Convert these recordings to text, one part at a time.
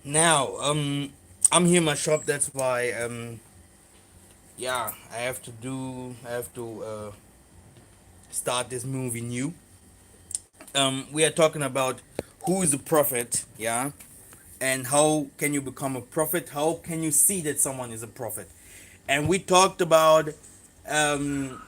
Now, I'm here in my shop. That's why, I have to start this movie new. We are talking about who is a prophet, yeah, and how can you become a prophet? How can you see that someone is a prophet? And we talked about um,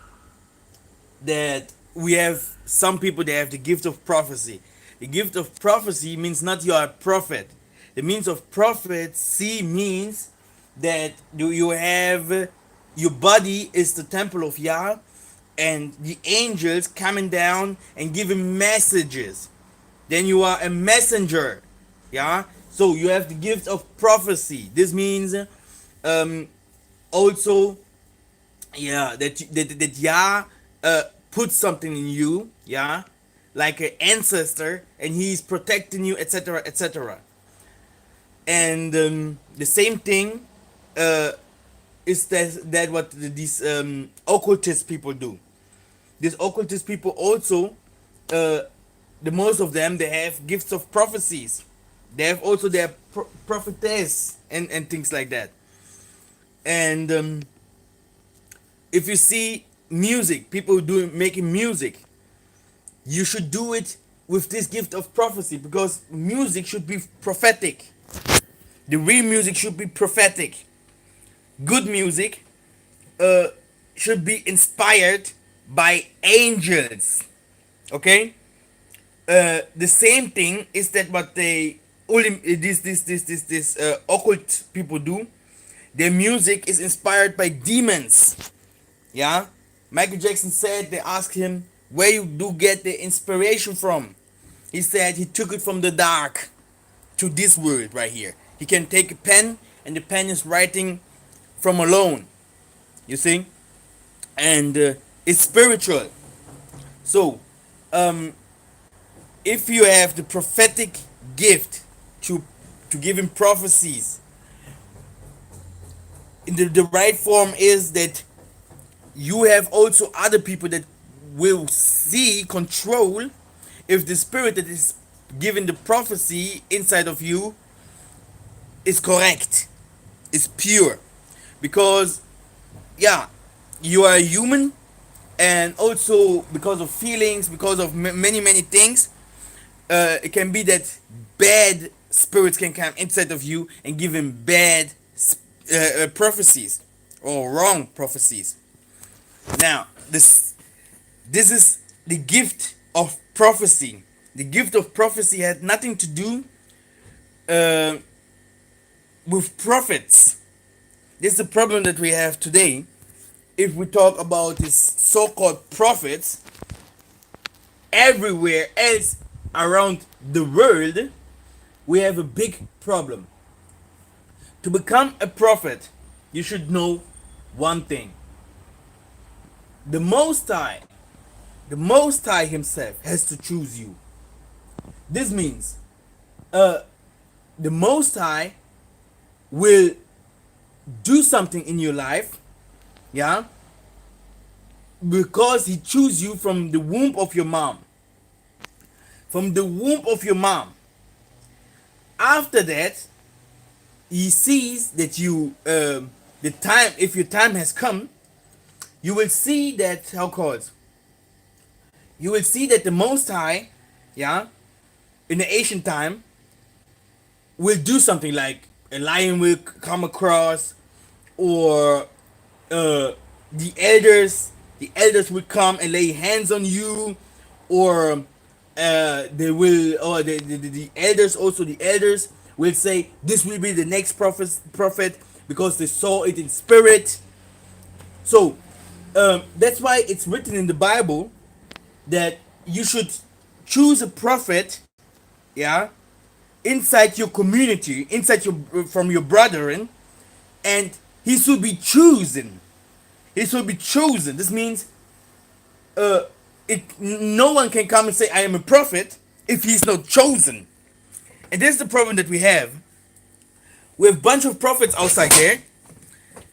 that we have some people that have the gift of prophecy. The gift of prophecy means not you are a prophet. The means of prophecy means that you have your body is the temple of Yah, and the angels coming down and giving messages. Then you are a messenger, yeah. So you have the gift of prophecy. This means um, also, yeah, that Yah put something in you, yeah, like an ancestor, and he's protecting you, etc., etc. And the same thing uh, is that what these occultist people do. These occultist people also, uh, the most of them, they have gifts of prophecies. They have also their prophetess and things like that. And if you see music, people doing making music, you should do it with this gift of prophecy, because music should be prophetic. The real music should be prophetic. Good music uh, should be inspired by angels. Okay. The same thing is that what they this occult people do. Their music is inspired by demons. Yeah. Michael Jackson said they asked him where you do get the inspiration from. He said he took it from the dark to this world right here. He can take a pen, and the pen is writing from alone. You see, and it's spiritual. So, um, if you have the prophetic gift to give him prophecies, in the right form is that you have also other people that will see, control if the spirit that is giving the prophecy inside of you is correct, is pure. Because, yeah, you are a human, and also because of feelings, because of many things, it can be that bad spirits can come inside of you and give him bad prophecies or wrong prophecies. Now, this is the gift of prophecy. The gift of prophecy had nothing to do uh, with prophets. This is the problem that we have today. If we talk about these so-called prophets, everywhere else around the world, we have a big problem. To become a prophet, you should know one thing. The Most High, the Most High Himself has to choose you. This means uh, the Most High will do something in your life, yeah, because He chose you from the womb of your mom. From the womb of your mom. After that, He sees that you, the time, if your time has come, you will see that, how called, you will see that the Most High, yeah, in the ancient time, will do something like a lion will come across, or uh, the elders will come and lay hands on you, or they will, or the elders, also the elders will say this will be the next prophet, because they saw it in spirit. So that's why it's written in the Bible that you should choose a prophet, yeah, inside your community, inside your, from your brethren, and he should be chosen. He should be chosen. This means uh, no one can come and say I am a prophet if he's not chosen. And this is the problem that we have. We have a bunch of prophets outside there.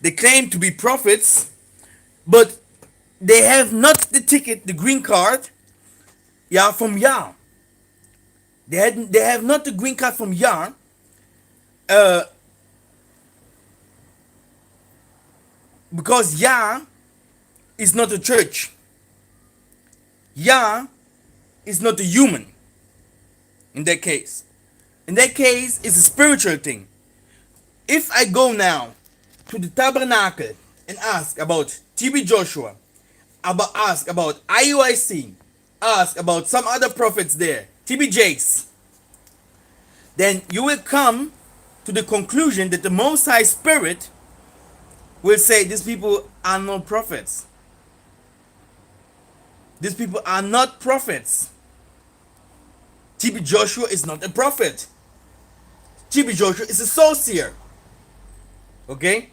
They claim to be prophets, but they have not the ticket, the green card, yeah, from Yah. They have not the green card from Yah, Uh, because Yah is not a church. Yah is not a human in that case. In that case, it's a spiritual thing. If I go now to the tabernacle and ask about TB Joshua, ask about IUIC, ask about some other prophets there, TB Jakes, then you will come to the conclusion that the Most High Spirit will say these people are not prophets. These people are not prophets. TB Joshua is not a prophet. TB Joshua is a sorcerer. Okay?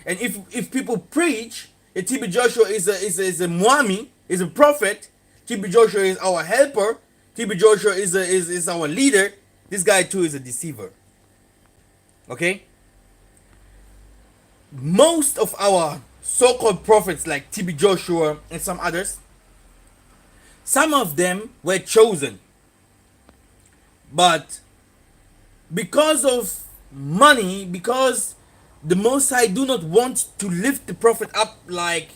And if people preach that TB Joshua is a Mwami, is a prophet, TB Joshua is our helper, TB Joshua is our leader, this guy too is a deceiver. Okay? Most of our so-called prophets like TB Joshua and some others, some of them were chosen. But because of money, because the Most High do not want to lift the prophet up like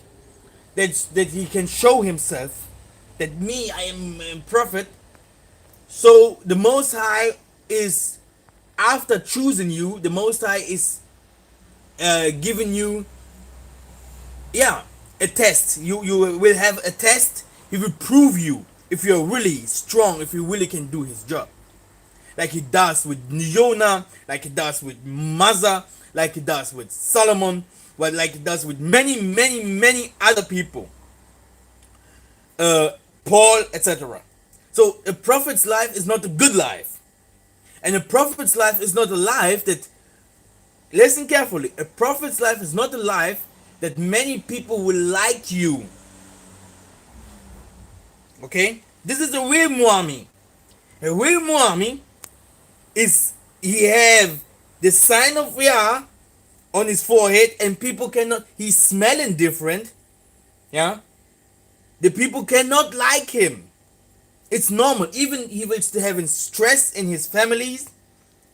that he can show himself, that me, I am a prophet. So the Most High is, after choosing you, the Most High is giving you, a test. You will have a test. He will prove you if you're really strong, if you really can do his job. Like he does with Niona, like he does with Maza, like he does with Solomon, like he does with many other people. Paul, etc. So a prophet's life is not a good life. And a prophet's life is not a life that, listen carefully, a prophet's life is not a life that many people will like you. Okay? This is a real Muami. A real Muami is, he have the sign of Yah on his forehead and people cannot, he's smelling different. Yeah? The people cannot like him. It's normal. Even he was having stress in his families.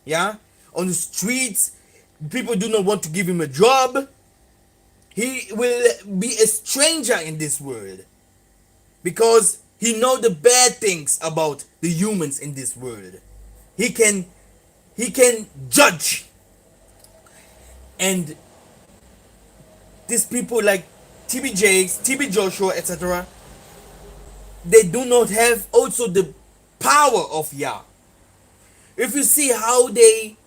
Yeah? On the streets, people do not want to give him a job. He will be a stranger in this world because he know the bad things about the humans in this world. He can judge. And these people like TB Jakes, TB Joshua, etc., they do not have also the power of Yah. If you see how they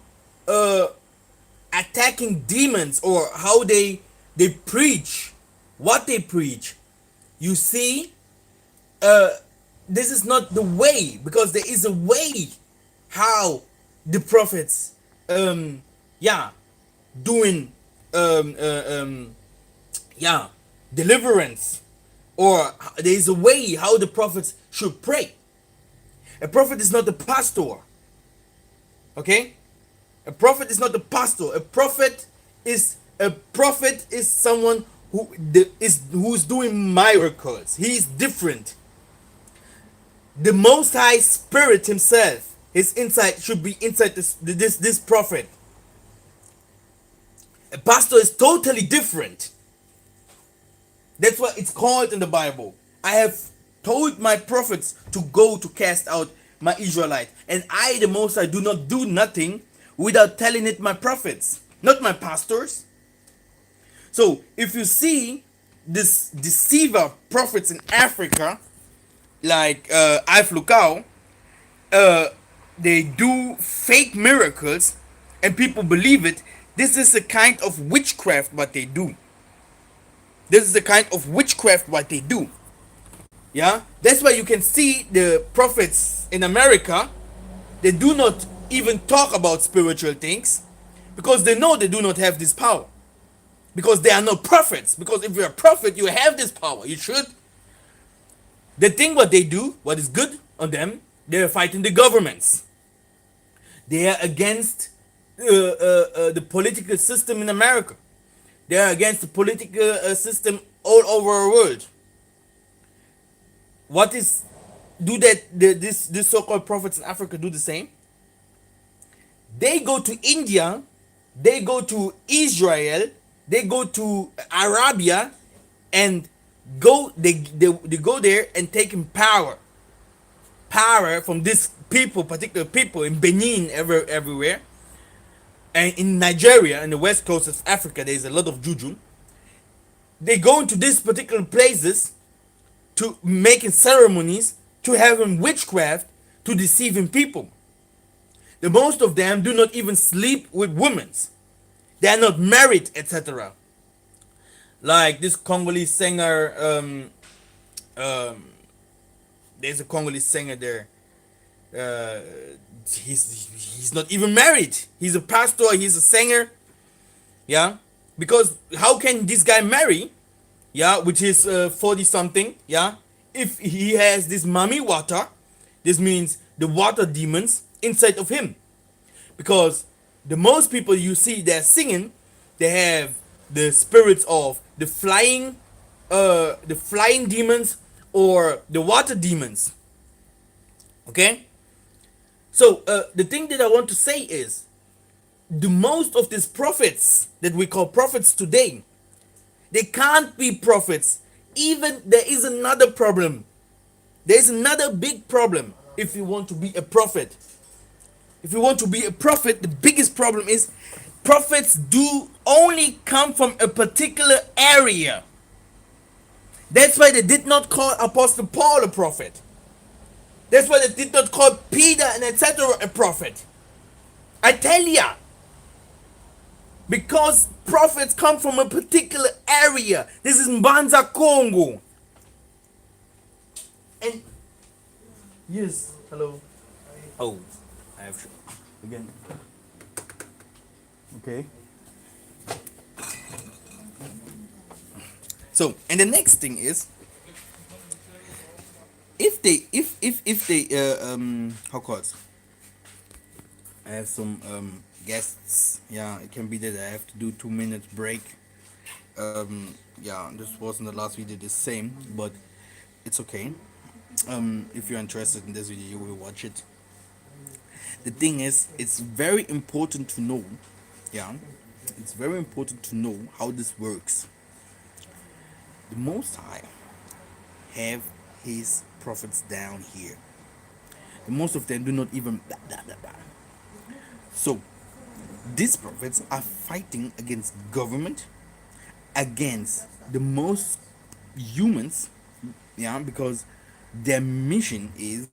attacking demons, or how they preach what they preach, you see this is not the way, because there is a way how the prophets doing deliverance, or there is a way how the prophets should pray. A prophet is not a pastor. Okay? A prophet is not a pastor. A prophet is someone who's doing miracles. He is different. The Most High Spirit himself, his insight should be inside this prophet. A pastor is totally different. That's what it's called in the Bible. I have told my prophets to go to cast out my Israelite, and I, the Most High, do not do nothing without telling it my prophets, not my pastors. So if you see this deceiver prophets in Africa, like Alf Lukau, they do fake miracles and people believe it. This is a kind of witchcraft what they do. This is the kind of witchcraft what they do. Yeah, that's why you can see the prophets in America, they do not even talk about spiritual things because they know they do not have this power, because they are not prophets. Because if you're a prophet, you have this power. You should. The thing what they do, what is good on them, they're fighting the governments. They are against the political system in America. They are against the political system all over the world. What is, do that? This so-called prophets in Africa do the same? They go to India, they go to Israel, they go to Arabia, and they go there and taking power from this people, particular people in Benin, everywhere, and in Nigeria and the west coast of Africa. There's a lot of juju. They go into these particular places to making ceremonies, to having witchcraft, to deceiving people. The most of them do not even sleep with women. They are not married, etc. Like this Congolese singer, there's a Congolese singer there. Uh, he's not even married. He's a pastor. He's a singer. Yeah, because how can this guy marry? Yeah, which is 40 something. Yeah, if he has this mummy water, this means the water demons inside of him. Because the most people you see they're singing, they have the spirits of the flying demons or the water demons. Okay, so the thing that I want to say is the most of these prophets that we call prophets today, they can't be prophets. Even there is another problem. There is another big problem if you want to be a prophet. If you want to be a prophet, the biggest problem is prophets do only come from a particular area. That's why they did not call Apostle Paul a prophet. That's why they did not call Peter and etc. a prophet. I tell ya. Because prophets come from a particular area. This is Mbanza Congo. And yes, hello. Oh, I have again. Okay. So, and the next thing is, if they how called? I have some guests. Yeah, it can be that I have to do 2 minutes break. Yeah, this wasn't the last video the same, but it's okay. If you're interested in this video, you will watch it. The thing is, it's very important to know. Yeah, it's very important to know how this works. The Most High have his prophets down here. The most of them do not even blah, blah, blah, blah. So these prophets are fighting against government, against the most humans, yeah, because their mission is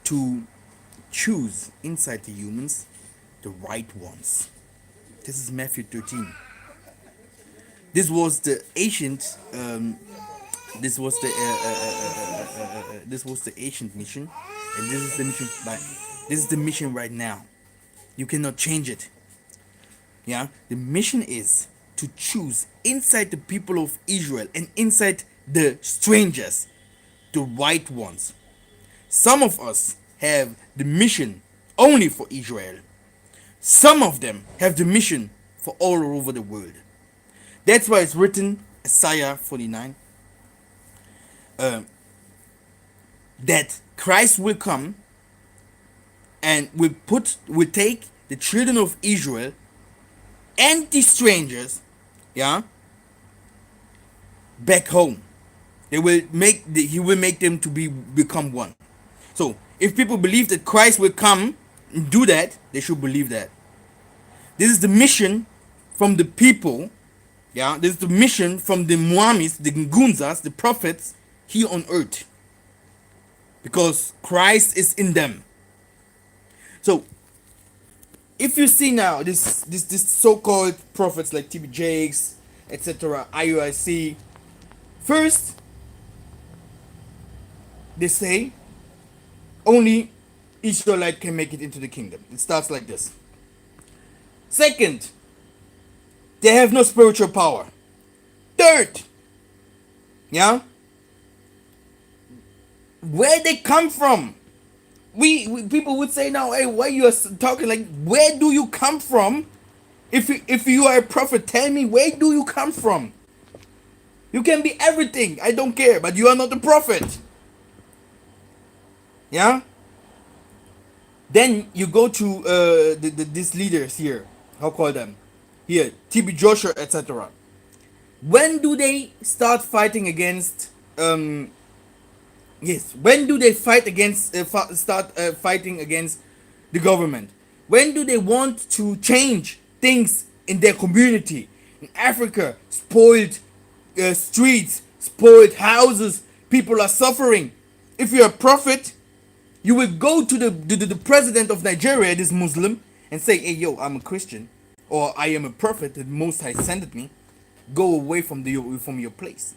to choose inside the humans the right ones. This is Matthew 13. This was the ancient this was the ancient mission, and this is the mission this is the mission right now. You cannot change it. Yeah, the mission is to choose inside the people of Israel and inside the strangers the right ones. Some of us have the mission only for Israel. Some of them have the mission for all over the world. That's why it's written, Isaiah 49, that Christ will come and will take the children of Israel and the strangers, yeah, back home. He will make them to become one. So if people believe that Christ will come and do that, they should believe that. This is the mission from the people. Yeah, this is the mission from the Muammis, the Ngunzas, the prophets here on earth. Because Christ is in them. So, if you see now this so-called prophets like TB Jakes, etc., IUIC, first they say only Israelite can make it into the kingdom. It starts like this. Second, they have no spiritual power. Third, yeah, where they come from. We people would say now, hey, why you are talking like? Where do you come from? If you are a prophet, tell me, where do you come from? You can be everything. I don't care, but you are not a prophet. Yeah. Then you go to these leaders here. How call them? Here, TB Joshua, etc. When do they start fighting against? Yes. When do they fight against? Start fighting against the government? When do they want to change things in their community? In Africa, spoiled streets, spoiled houses. People are suffering. If you're a prophet, you will go to the president of Nigeria, this Muslim, and say, hey, yo, I'm a Christian, or I am a prophet, the Most High sent me. Go away from your place.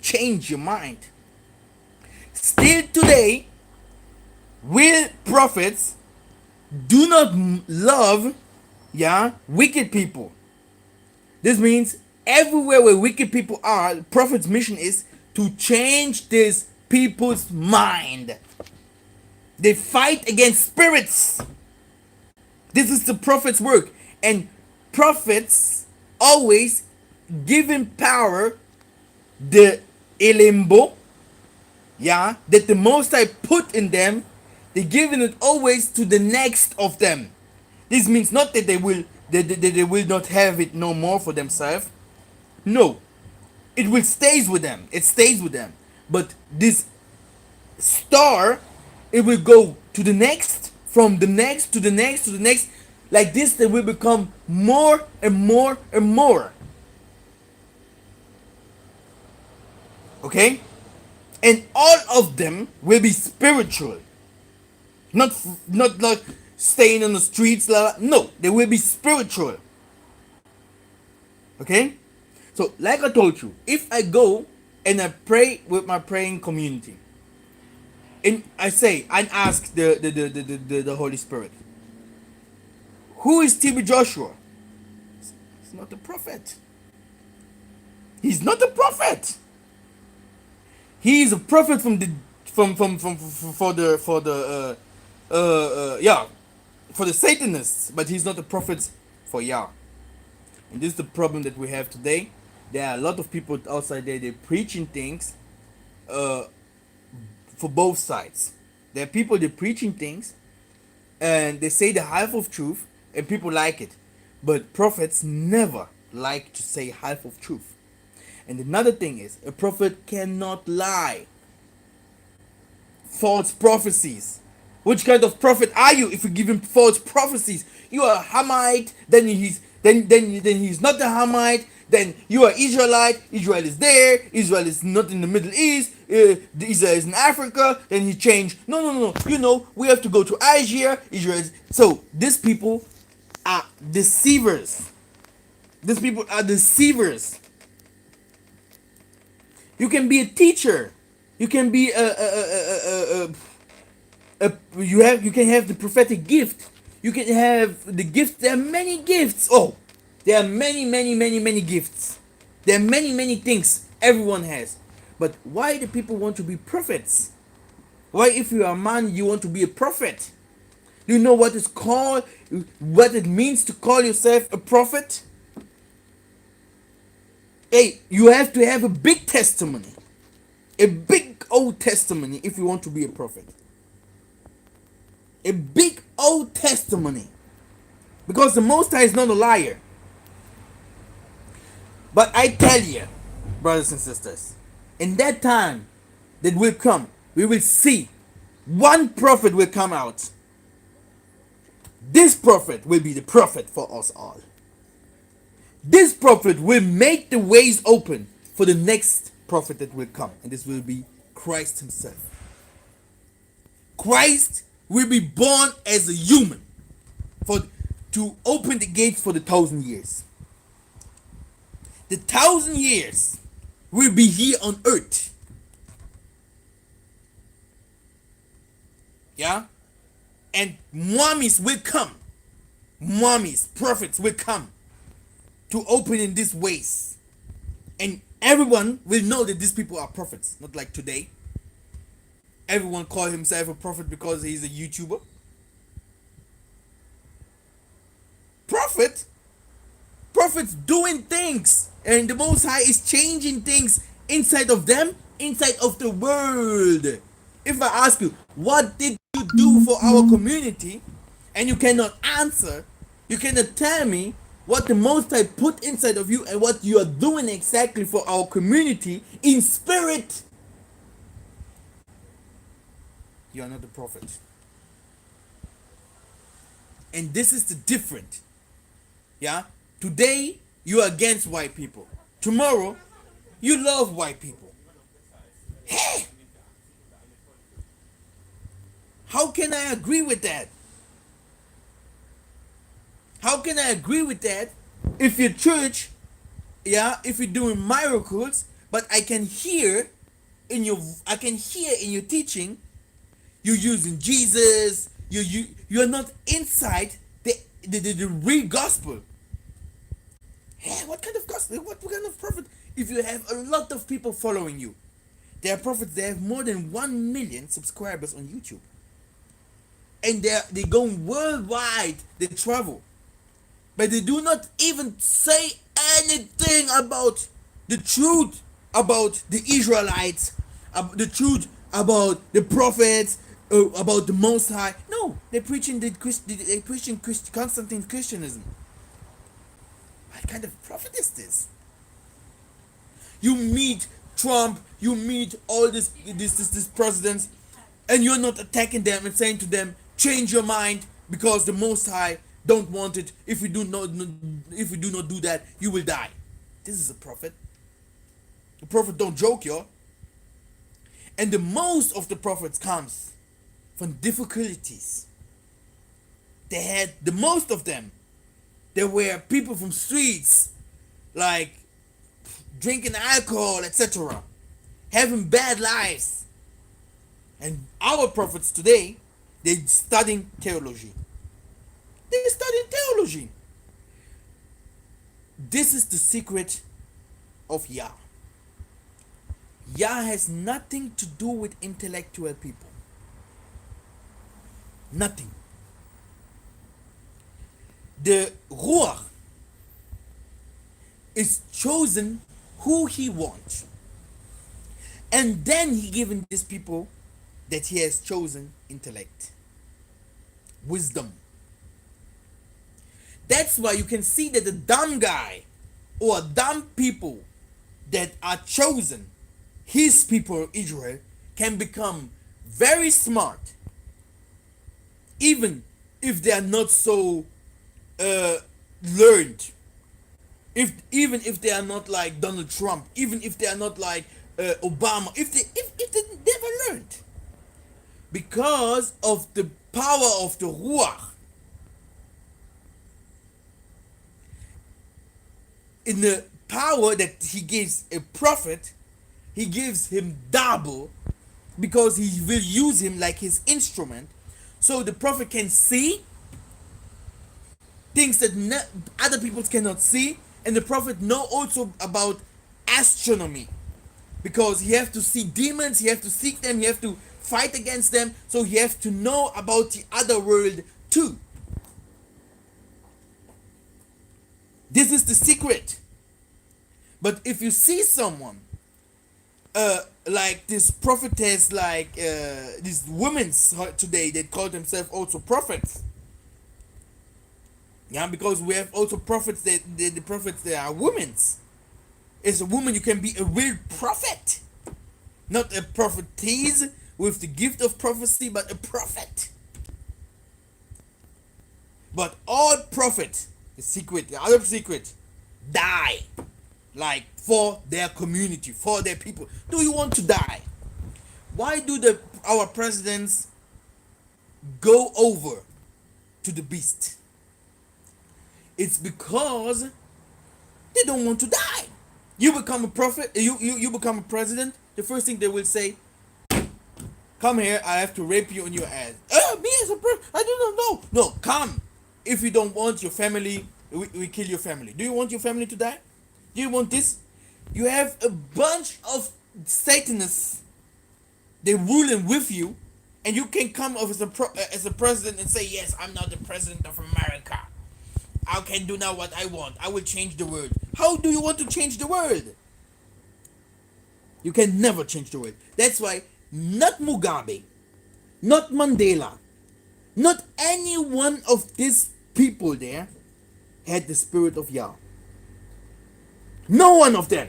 Change your mind. Still today, will prophets do not love, wicked people. This means everywhere where wicked people are, the prophet's mission is to change this people's mind. They fight against spirits. This is the prophet's work. And prophets always giving power the elimbo, that the Most High put in them. They're giving it always to the next of them. This means not that they will not have it no more for themselves. No, it will stays with them. It stays with them. But this star, it will go to the next, from the next to the next to the next. Like this, they will become more and more and more. Okay, and all of them will be spiritual. Not like staying on the streets. No, they will be spiritual. Okay, so like I told you, if I go and I pray with my praying community, and I say and ask the Holy Spirit, who is TB Joshua? He's not a prophet. He's not a prophet. He is a prophet from the for the Satanists, but he's not a prophet for Yah. And this is the problem that we have today. There are a lot of people outside there, they're preaching things for both sides. There are people, they're preaching things and they say the half of truth and people like it. But prophets never like to say half of truth. And another thing is, a prophet cannot lie. False prophecies. Which kind of prophet are you if you give him false prophecies? You are a Hamite, then he's not a Hamite, then you are Israelite, Israel is there, Israel is not in the Middle East, Israel is in Africa, then he changed. No. You know, we have to go to Asia, Israel is. So, these people are deceivers. These people are deceivers. You can be a teacher. You can be you can have the prophetic gift. You can have the gift. There are many gifts. Oh, there are many gifts. There are many things everyone has. But why do people want to be prophets? Why, if you are a man, you want to be a prophet? Do you know what is called? What it means to call yourself a prophet? Hey, you have to have a big testimony. A big old testimony if you want to be a prophet. A big old testimony. Because the Most High is not a liar. But I tell you, brothers and sisters, in that time that will come, we will see one prophet will come out. This prophet will be the prophet for us all. This prophet will make the ways open for the next prophet that will come. And this will be Christ himself. Christ will be born as a human to open the gates for the 1,000 years. The 1,000 years will be here on earth. Yeah? And mummies will come. Mummies, prophets will come to open in these ways. And everyone will know that these people are prophets. Not like today. Everyone call himself a prophet because he's a YouTuber. Prophets doing things. And the Most High is changing things inside of them, inside of the world. If I ask you, what did you do for our community, and you cannot answer, you cannot tell me what the Most High put inside of you and what you are doing exactly for our community in spirit, you are not a prophet. And this is the difference. Yeah? Today, you are against white people. Tomorrow, you love white people. Hey! How can I agree with that? How can I agree with that if your church, yeah, if you're doing miracles, but I can hear in your teaching, you're using Jesus, you're not inside the real gospel. Hey, what kind of gospel? What kind of prophet? If you have a lot of people following you, there are prophets. They have more than 1 million subscribers on YouTube, and they going worldwide. They travel, but they do not even say anything about the truth about the Israelites, the truth about the prophets, about the Most High. No, they're preaching Constantine Christianism. What kind of prophet is this? You meet Trump, you meet all this presidents, and you're not attacking them and saying to them, change your mind because the Most High don't want it. If we do not do that, you will die. This is a prophet. The prophet don't joke, yo. And the most of the prophets comes from difficulties. They had the most of them. There were people from streets, like drinking alcohol, etc., having bad lives. And our prophets today, they're studying theology. They're studying theology. This is the secret of Yah. Yah has nothing to do with intellectual people. Nothing. The Ruach is chosen who he wants. And then he given these people that he has chosen intellect, wisdom. That's why you can see that the dumb guy or dumb people that are chosen, his people Israel, can become very smart, even if they are not so learned. Even if they are not like Donald Trump, even if they are not like Obama, if they never learned, because of the power of the Ruach. In the power that he gives a prophet, he gives him double, because he will use him like his instrument, so the prophet can see things that other people cannot see, and the prophet know also about astronomy, because he have to see demons, he have to seek them, he have to fight against them, so he have to know about the other world too. This is the secret. But if you see someone like this prophetess, like these women today that call themselves also prophets, yeah, because we have also prophets that the prophets that are women. As a woman, you can be a real prophet, not a prophetess with the gift of prophecy, but a prophet. But all prophets, the other secret, die, like for their community, for their people. Do you want to die? Why do our presidents go over to the beast? It's because they don't want to die. You become a prophet, you become a president, the first thing they will say, come here, I have to rape you on your ass. Me as a person, I do not know. No, come. If you don't want your family, we kill your family. Do you want your family to die? Do you want this? You have a bunch of Satanists, they're ruling with you, and you can come as a president and say, yes, I'm now the president of America. I can do now what I want. I will change the world. How do you want to change the world? You can never change the world. That's why not Mugabe, not Mandela, Not any one of these people there had the spirit of Yah. No one of them.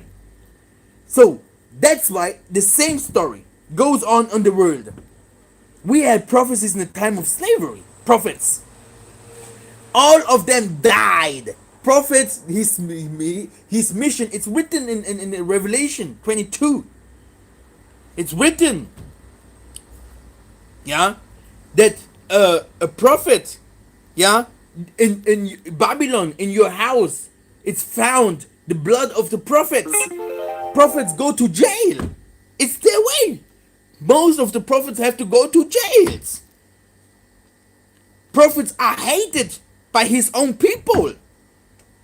So that's why the same story goes on in the world. We had prophecies in the time of slavery. Prophets. All of them died. Prophets, his mission, it's written in Revelation 22. It's written, yeah, that a prophet, yeah, in Babylon, in your house, it's found the blood of the prophets. Prophets go to jail. It's their way. Most of the prophets have to go to jails. Prophets are hated by his own people,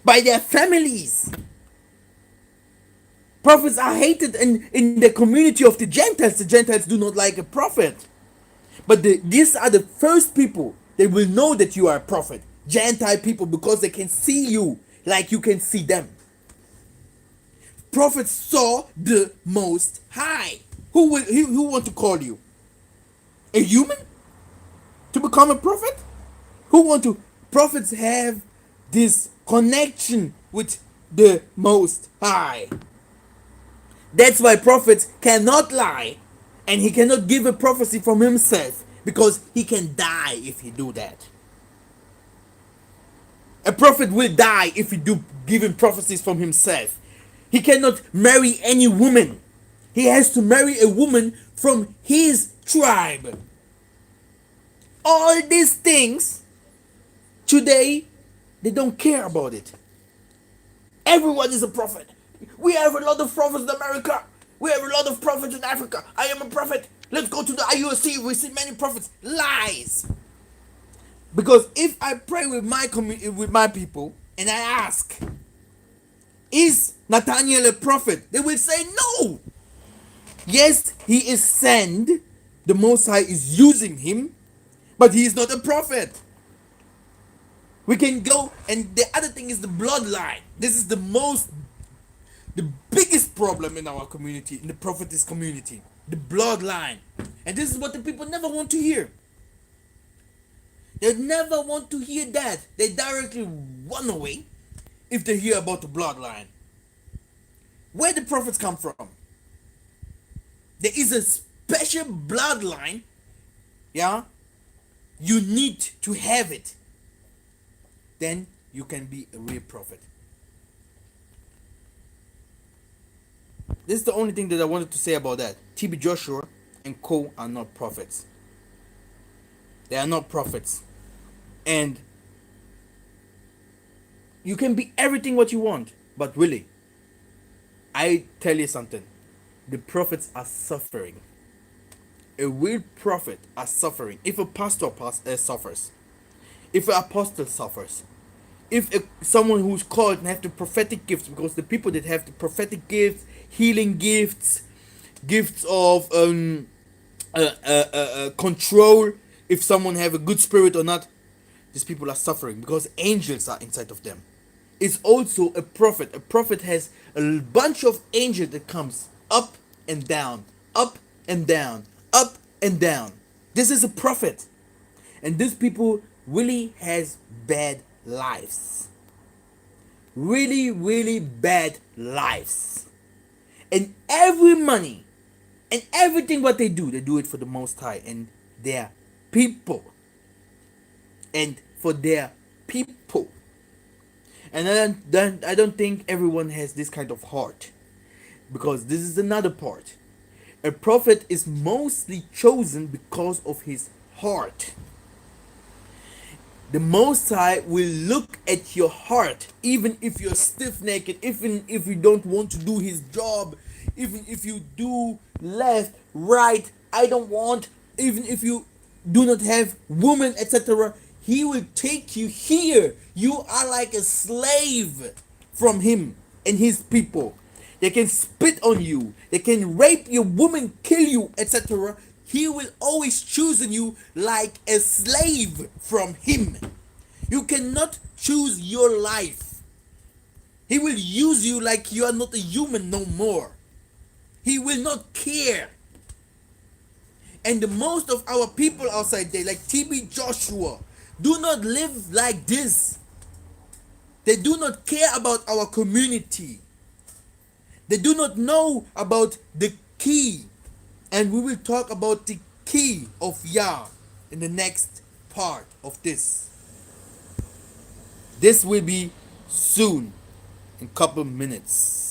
by their families. Prophets are hated in the community of the Gentiles. The Gentiles do not like a prophet. But these are the first people that will know that you are a prophet. Gentile people, because they can see you like you can see them. Prophets saw the Most High. Who want to call you? A human? To become a prophet? Who want to? Prophets have this connection with the Most High. That's why prophets cannot lie, and he cannot give a prophecy from himself, because he can die if he do that. A prophet will die if he do giving prophecies from himself. He cannot marry any woman. He has to marry a woman from his tribe. All these things today, they don't care about it. Everyone is a prophet. We have a lot of prophets in America. We have a lot of prophets in Africa. I am a prophet. Let's go to the IUC. We see many prophets. Lies. Because if I pray with my people, and I ask, is Nathaniel a prophet? They will say no. Yes, he is sent. The Most High is using him, but he is not a prophet. We can go, and the other thing is the bloodline. This is the biggest problem in our community, in the prophetess community. The bloodline. And this is what the people never want to hear. They never want to hear that. They directly run away if they hear about the bloodline. Where the prophets come from? There is a special bloodline. Yeah? You need to have it. Then you can be a real prophet. This is the only thing that I wanted to say about that. TB Joshua and co are not prophets. They are not prophets. And you can be everything what you want, but really, I tell you something. The prophets are suffering. A real prophet are suffering. If a pastor suffers, if an apostle suffers, if someone who's called and have the prophetic gifts, because the people that have the prophetic gifts, healing gifts, gifts of control, if someone have a good spirit or not, these people are suffering because angels are inside of them. It's also a prophet. A prophet has a bunch of angels that comes up and down, up and down, up and down. This is a prophet. And these people really has bad lives. Really, really bad lives. And every money and everything what they do it for the Most High and their people. And for their people. And I don't think everyone has this kind of heart. Because this is another part. A prophet is mostly chosen because of his heart. The Most High will look at your heart, even if you're stiff-necked, even if you don't want to do his job, even if you do left, right, I don't want, even if you do not have woman, etc. He will take you here. You are like a slave from him and his people. They can spit on you. They can rape your woman, kill you, etc. He will always choose you like a slave from him. You cannot choose your life. He will use you like you are not a human no more. He will not care. And the most of our people outside there, like TB Joshua, do not live like this. They do not care about our community. They do not know about the key. And we will talk about the key of Yah in the next part of this. This will be soon, in couple minutes.